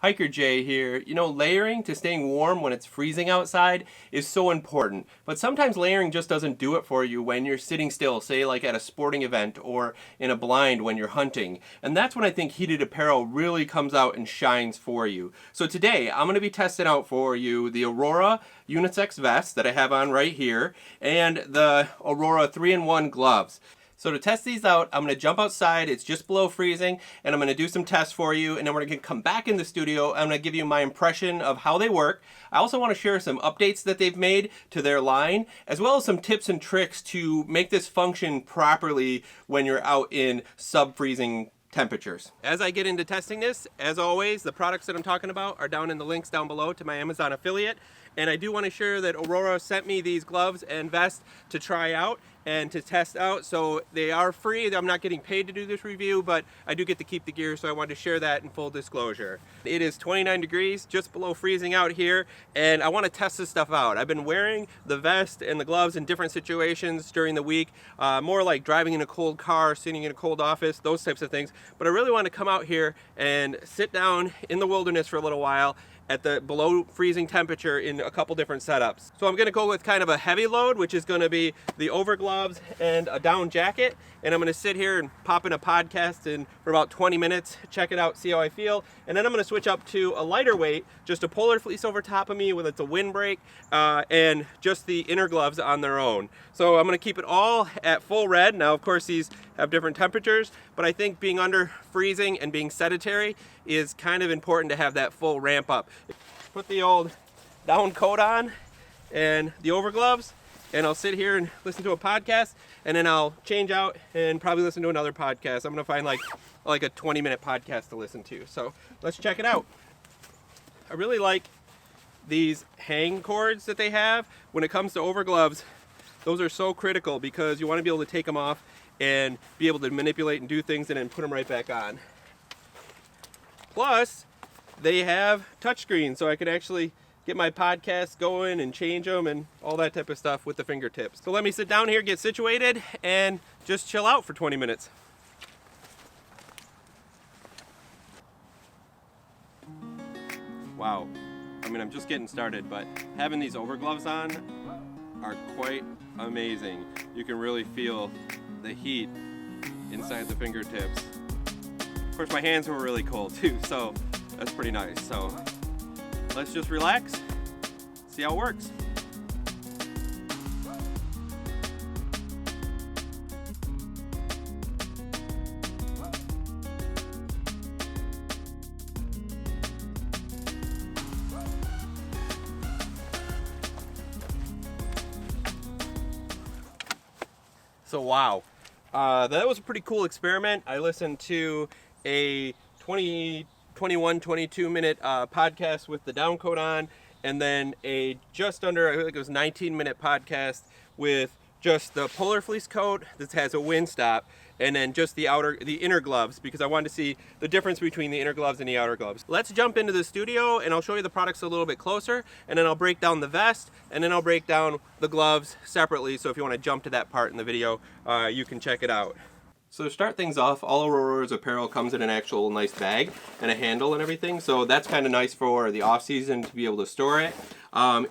Hiker Jay here. You know, layering to staying warm when it's freezing outside is so important, but sometimes layering just doesn't do it for you when you're sitting still, say like at a sporting event or in a blind when you're hunting. And that's when I think heated apparel really comes out and shines for you. So today I'm going to be testing out for you the ORORO unisex vest that I have on right here and the ORORO 3-in-1 gloves. So to test these out, I'm going to jump outside, it's just below freezing, and I'm going to do some tests for you, and then we're going to come back in the studio, I'm going to give you my impression of how they work. I also want to share some updates that they've made to their line, as well as some tips and tricks to make this function properly when you're out in sub-freezing temperatures. As I get into testing this, as always, the products that I'm talking about are down in the links down below to my Amazon affiliate. And I do want to share that ORORO sent me these gloves and vests to try out and to test out. So they are free. I'm not getting paid to do this review, but I do get to keep the gear, so I wanted to share that in full disclosure. It is 29 degrees, just below freezing out here, and I want to test this stuff out. I've been wearing the vest and the gloves in different situations during the week, more like driving in a cold car, sitting in a cold office, those types of things. But I really want to come out here and sit down in the wilderness for a little while at the below freezing temperature in a couple different setups. So I'm gonna go with kind of a heavy load, which is gonna be the over gloves and a down jacket. And I'm gonna sit here and pop in a podcast for about 20 minutes, check it out, see how I feel. And then I'm gonna switch up to a lighter weight, just a polar fleece over top of me with it's a windbreak, and just the inner gloves on their own. So I'm gonna keep it all at full red. Now, of course, these have different temperatures, but I think being under freezing and being sedentary is kind of important to have that full ramp up. Put the old down coat on and the over gloves, and I'll sit here and listen to a podcast, and then I'll change out and probably listen to another podcast. I'm gonna find like a 20-minute podcast to listen to. So let's check it out. I really like these hang cords that they have. When it comes to over gloves, those are so critical because you want to be able to take them off and be able to manipulate and do things and then put them right back on. Plus, they have touchscreens, so I can actually get my podcast going and change them and all that type of stuff with the fingertips. So let me sit down here, get situated, and just chill out for 20 minutes. Wow. I mean, I'm just getting started, but having these over gloves on are quite amazing. You can really feel the heat inside the fingertips. Of course, my hands were really cold too, so that's pretty nice. So let's just relax, see how it works. So wow, that was a pretty cool experiment. I listened to a 22 minute podcast with the down coat on, and then a just under, I think it was 19-minute podcast with just the polar fleece coat that has a wind stop, and then just the inner gloves, because I wanted to see the difference between the inner gloves and the outer gloves. Let's jump into the studio and I'll show you the products a little bit closer, and then I'll break down the vest, and then I'll break down the gloves separately, so if you want to jump to that part in the video, you can check it out. So to start things off, all ORORO's apparel comes in an actual nice bag and a handle and everything, so that's kind of nice for the off season to be able to store it.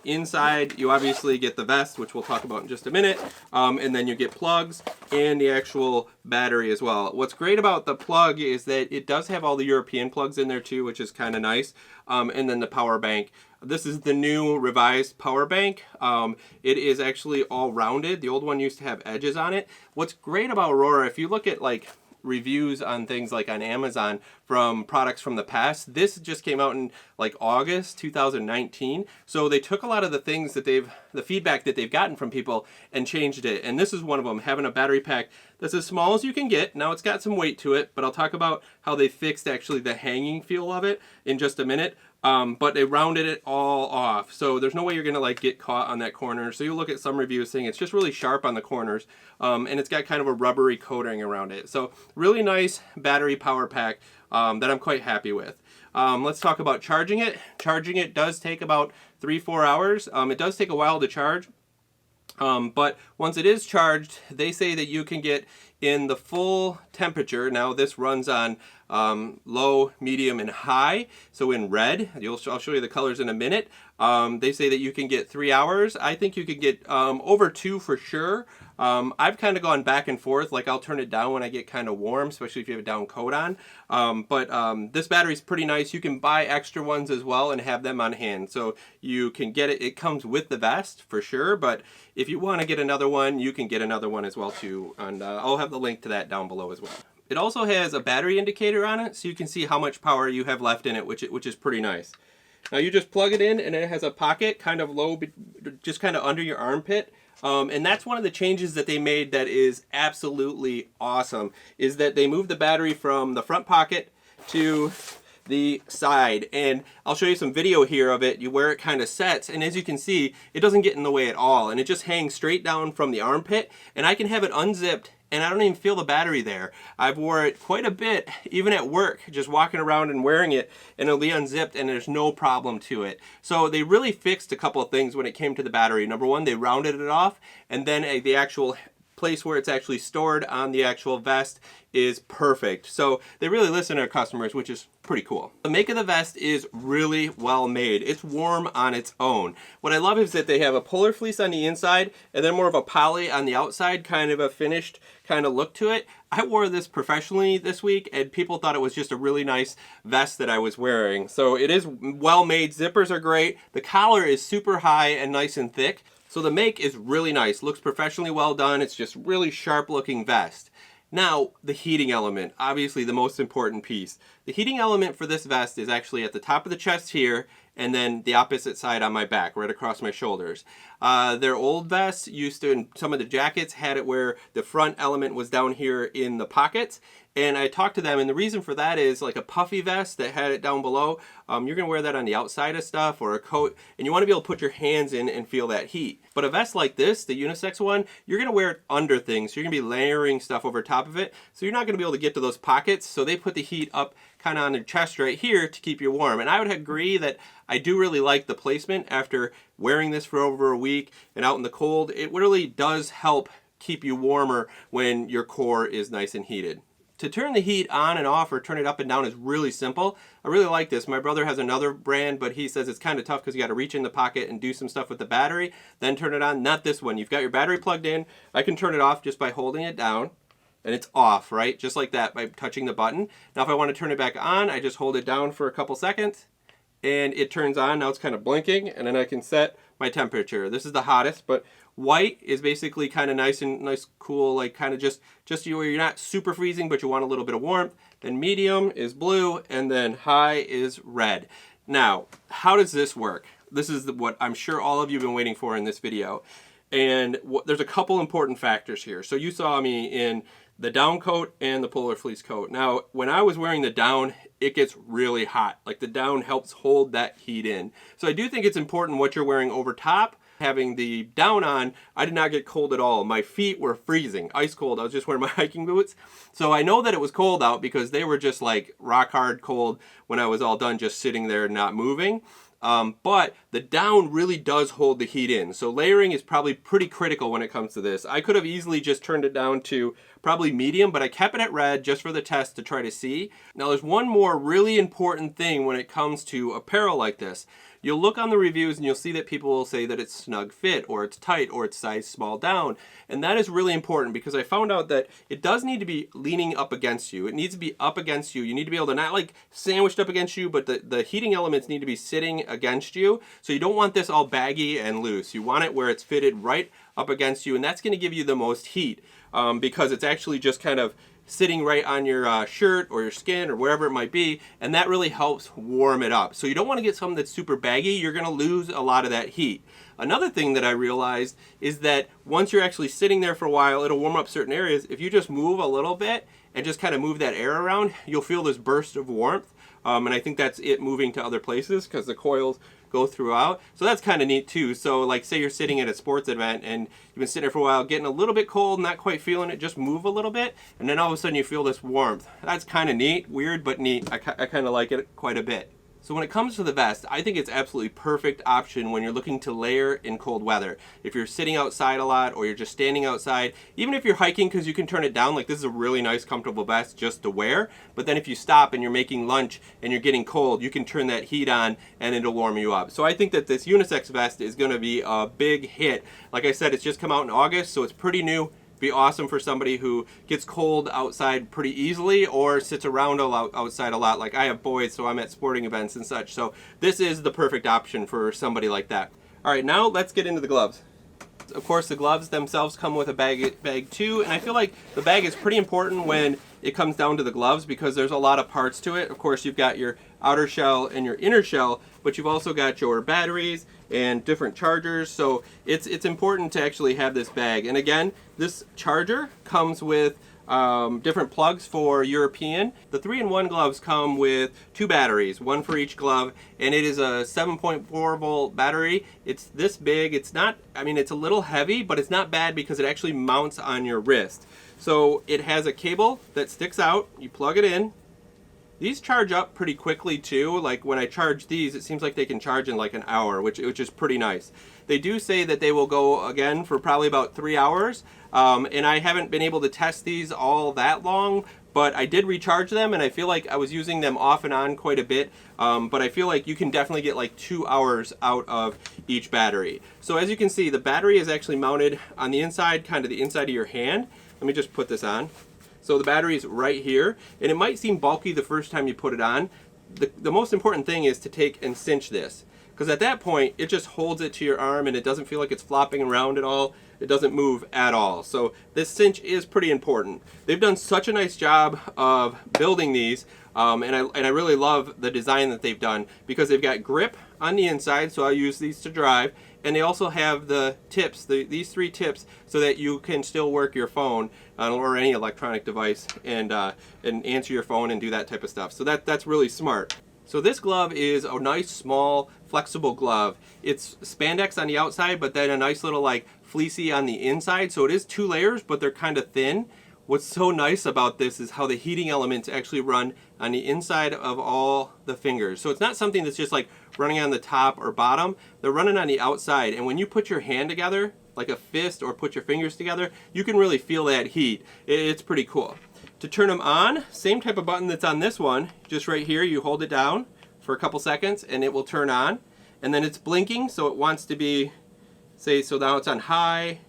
Inside, you obviously get the vest, which we'll talk about in just a minute, and then you get plugs and the actual battery as well. What's great about the plug is that it does have all the European plugs in there too, which is kind of nice, and then the power bank. This is the new revised power bank. It is actually all rounded. The old one used to have edges on it. What's great about ORORO, if you look at like reviews on things like on Amazon from products from the past, this just came out in like August 2019. So they took a lot of the things that the feedback that they've gotten from people and changed it. And this is one of them, having a battery pack that's as small as you can get. Now it's got some weight to it, but I'll talk about how they fixed actually the hanging feel of it in just a minute. But they rounded it all off, so there's no way you're gonna like get caught on that corner. So you'll look at some reviews saying it's just really sharp on the corners, and it's got kind of a rubbery coating around it. So really nice battery power pack that I'm quite happy with. Let's talk about charging it. Charging it does take about 3-4 hours. It does take a while to charge. But once it is charged, they say that you can get in the full temperature. Now this runs on low, medium, and high. So in red, I'll show you the colors in a minute. They say that you can get 3 hours. I think you could get over 2 for sure. I've kind of gone back and forth. Like I'll turn it down when I get kind of warm, especially if you have a down coat on. But this battery's pretty nice. You can buy extra ones as well and have them on hand. So you can get it. It comes with the vest for sure. But if you want to get another one, you can get another one as well too. And I'll have the link to that down below as well. It also has a battery indicator on it, so you can see how much power you have left in it, which is pretty nice. Now you just plug it in, and it has a pocket kind of low, just kind of under your armpit. And that's one of the changes that they made that is absolutely awesome, is that they moved the battery from the front pocket to the side. And I'll show you some video here of it, where it kind of sets. And as you can see, it doesn't get in the way at all. And it just hangs straight down from the armpit. And I can have it unzipped, and I don't even feel the battery there. I've wore it quite a bit, even at work, just walking around and wearing it, and it'll be unzipped and there's no problem to it. So they really fixed a couple of things when it came to the battery. Number one, they rounded it off, and then the actual place where it's actually stored on the actual vest is perfect. So they really listen to their customers, which is pretty cool. The make of the vest is really well made. It's warm on its own. What I love is that they have a polar fleece on the inside and then more of a poly on the outside, kind of a finished kind of look to it. I wore this professionally this week and people thought it was just a really nice vest that I was wearing. So it is well made. Zippers are great. The collar is super high and nice and thick. So the make is really nice, looks professionally well done. It's just really sharp looking vest. Now, the heating element, obviously the most important piece. The heating element for this vest is actually at the top of the chest here, and then the opposite side on my back, right across my shoulders. Their old vests used to, and some of the jackets had it where the front element was down here in the pockets. And I talked to them, and the reason for that is like a puffy vest that had it down below. You're gonna wear that on the outside of stuff or a coat, and you wanna be able to put your hands in and feel that heat. But a vest like this, the unisex one, you're gonna wear it under things. So you're gonna be layering stuff over top of it. So you're not gonna be able to get to those pockets. So they put the heat up kind of on their chest right here to keep you warm. And I would agree that I do really like the placement after wearing this for over a week and out in the cold. It really does help keep you warmer when your core is nice and heated. To turn the heat on and off or turn it up and down is really simple. I really like this. My brother has another brand, but he says it's kind of tough because you got to reach in the pocket and do some stuff with the battery, then turn it on. Not this one. You've got your battery plugged in. I can turn it off just by holding it down, and it's off, right? Just like that by touching the button. Now if I want to turn it back on, I just hold it down for a couple seconds, and it turns on. Now it's kind of blinking, and then I can set my temperature. This is the hottest, but white is basically kind of nice, cool, like kind of just where you're not super freezing, but you want a little bit of warmth. Then medium is blue, and then high is red. Now, how does this work? This is what I'm sure all of you have been waiting for in this video. And there's a couple important factors here. So you saw me in the down coat and the polar fleece coat. Now, when I was wearing the down, it gets really hot. Like the down helps hold that heat in. So I do think it's important what you're wearing over top. Having the down on, I did not get cold at all. My feet were freezing, ice cold. I was just wearing my hiking boots. So I know that it was cold out because they were just like rock hard cold when I was all done just sitting there not moving. But the down really does hold the heat in. So layering is probably pretty critical when it comes to this. I could have easily just turned it down to probably medium, but I kept it at red just for the test to try to see. Now there's one more really important thing when it comes to apparel like this. You'll look on the reviews and you'll see that people will say that it's snug fit or it's tight or it's size small down. And that is really important because I found out that it does need to be leaning up against you. It needs to be up against you. You need to be able to not like sandwiched up against you, but the heating elements need to be sitting against you. So you don't want this all baggy and loose. You want it where it's fitted right up against you, and that's going to give you the most heat because it's actually just kind of sitting right on your shirt or your skin or wherever it might be, and that really helps warm it up. So you don't want to get something that's super baggy. You're going to lose a lot of that heat. Another thing that I realized is that once you're actually sitting there for a while, it'll warm up certain areas. If you just move a little bit and just kind of move that air around, you'll feel this burst of warmth. And I think that's it moving to other places because the coils go throughout. So that's kind of neat too. So like say you're sitting at a sports event and you've been sitting there for a while, getting a little bit cold, not quite feeling it, just move a little bit, and then all of a sudden you feel this warmth. That's kind of neat, weird, but neat. I kind of like it quite a bit. So when it comes to the vest, I think it's absolutely perfect option when you're looking to layer in cold weather. If you're sitting outside a lot or you're just standing outside, even if you're hiking, because you can turn it down, like this is a really nice comfortable vest just to wear. But then if you stop and you're making lunch and you're getting cold, you can turn that heat on and it'll warm you up. So I think that this unisex vest is going to be a big hit. Like I said, it's just come out in August, so it's pretty new. Be awesome for somebody who gets cold outside pretty easily or sits around outside a lot. Like I have boys, so I'm at sporting events and such. So this is the perfect option for somebody like that. All right, now let's get into the gloves. Of course, the gloves themselves come with a bag too, and I feel like the bag is pretty important when it comes down to the gloves because there's a lot of parts to it. Of course, you've got your outer shell and your inner shell, but you've also got your batteries and different chargers, so it's important to actually have this bag. And again, this charger comes with different plugs for European. The 3-in-1 gloves come with 2 batteries, one for each glove, and it is a 7.4 volt battery. It's this big. It's not, I mean, it's a little heavy, but it's not bad because it actually mounts on your wrist. So it has a cable that sticks out. You plug it in. These charge up pretty quickly too. Like when I charge these, it seems like they can charge in like an hour, which is pretty nice. They do say that they will go again for probably about 3 hours. And I haven't been able to test these all that long, but I did recharge them and I feel like I was using them off and on quite a bit. But I feel like you can definitely get like 2 hours out of each battery. So as you can see, the battery is actually mounted on the inside, kind of the inside of your hand. Let me just put this on. So the battery is right here, and it might seem bulky the first time you put it on. The most important thing is to take and cinch this, because at that point it just holds it to your arm and it doesn't feel like it's flopping around at all. It doesn't move at all. So this cinch is pretty important. They've done such a nice job of building these, and I really love the design that they've done because they've got grip on the inside, so I'll use these to drive. And they also have the tips, these 3 tips, so that you can still work your phone or any electronic device and answer your phone and do that type of stuff. So that's really smart. So this glove is a nice, small, flexible glove. It's spandex on the outside, but then a nice little like fleecy on the inside. So it is 2 layers, but they're kind of thin. What's so nice about this is how the heating elements actually run on the inside of all the fingers. So it's not something that's just like running on the top or bottom. They're running on the outside. And when you put your hand together, like a fist, or put your fingers together, you can really feel that heat. It's pretty cool. To turn them on, same type of button that's on this one, just right here, you hold it down for a couple seconds and it will turn on. And then it's blinking, so it wants to be, say, so now it's on high,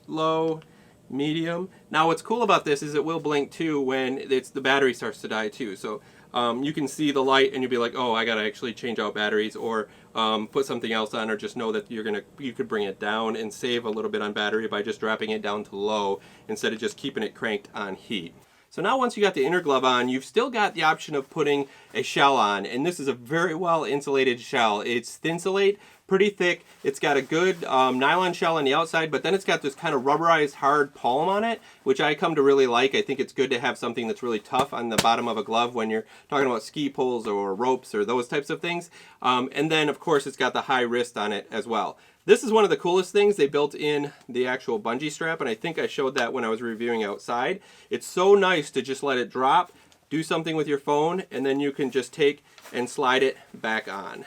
low, medium. Now what's cool about this is it will blink too when the battery starts to die too. So you can see the light and you'll be like, oh, I gotta actually change out batteries or put something else on, or just know that you could bring it down and save a little bit on battery by just dropping it down to low instead of just keeping it cranked on heat. So now once you got the inner glove on, you've still got the option of putting a shell on, and this is a very well insulated shell. It's Thinsulate, pretty thick. It's got a good nylon shell on the outside, but then it's got this kind of rubberized hard palm on it, which I come to really like. I think it's good to have something that's really tough on the bottom of a glove when you're talking about ski poles or ropes or those types of things. And then of course it's got the high wrist on it as well. This is one of the coolest things. They built in the actual bungee strap, and I think I showed that when I was reviewing outside. It's so nice to just let it drop, do something with your phone, and then you can just take and slide it back on.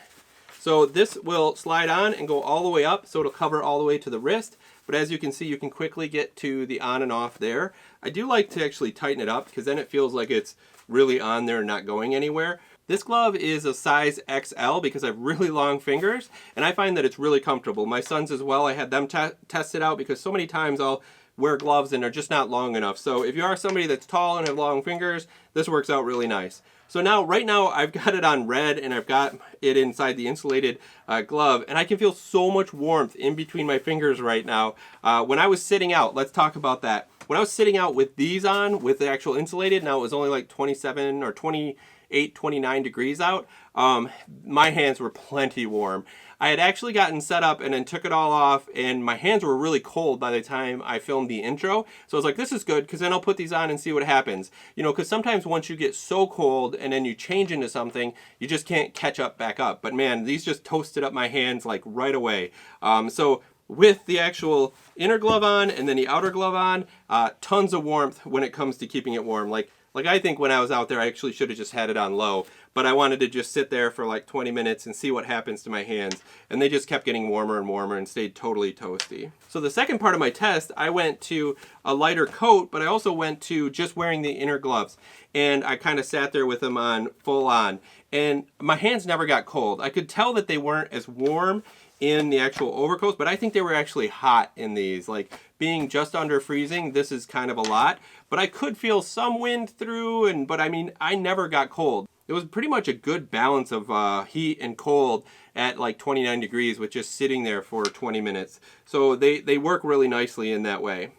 So this will slide on and go all the way up, so it'll cover all the way to the wrist. But as you can see, you can quickly get to the on and off there. I do like to actually tighten it up because then it feels like it's really on there and not going anywhere. This glove is a size XL because I have really long fingers, and I find that it's really comfortable. My sons as well, I had them test it out because so many times I'll wear gloves and they're just not long enough. So if you are somebody that's tall and have long fingers, this works out really nice. So now, right now, I've got it on red and I've got it inside the insulated glove, and I can feel so much warmth in between my fingers right now. When I was sitting out, let's talk about that. When I was sitting out with these on, with the actual insulated, now it was only like 27 or 28, 29 degrees out, my hands were plenty warm. I had actually gotten set up and then took it all off, and my hands were really cold by the time I filmed the intro. So I was like, this is good, because then I'll put these on and see what happens. You know, because sometimes once you get so cold and then you change into something, you just can't catch up back up. But man, these just toasted up my hands like right away. So with the actual inner glove on and then the outer glove on, tons of warmth when it comes to keeping it warm. Like I think when I was out there, I actually should have just had it on low. but I wanted to just sit there for like 20 minutes and see what happens to my hands. And they just kept getting warmer and warmer and stayed totally toasty. So the second part of my test, I went to a lighter coat, but I also went to just wearing the inner gloves. And I kind of sat there with them on full on. And my hands never got cold. I could tell that they weren't as warm in the actual overcoats, but I think they were actually hot in these. Like being just under freezing, this is kind of a lot. But I could feel some wind through, but I mean, I never got cold. It was pretty much a good balance of heat and cold at like 29 degrees with just sitting there for 20 minutes. So they work really nicely in that way.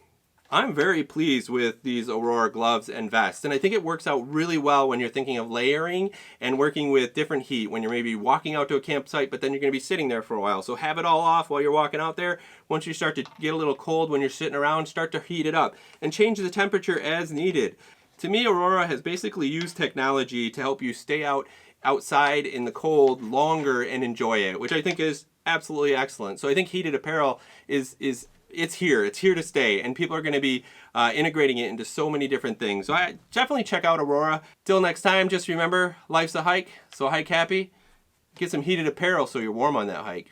I'm very pleased with these ORORO gloves and vests, and I think it works out really well when you're thinking of layering and working with different heat, when you're maybe walking out to a campsite, but then you're going to be sitting there for a while. So have it all off while you're walking out there. Once you start to get a little cold when you're sitting around, start to heat it up and change the temperature as needed. To me, ORORO has basically used technology to help you stay outside in the cold longer and enjoy it, which I think is absolutely excellent. So I think heated apparel it's here to stay, and people are going to be integrating it into so many different things. So I definitely check out ORORO. Till next time, just remember, life's a hike, so hike happy. Get some heated apparel so you're warm on that hike.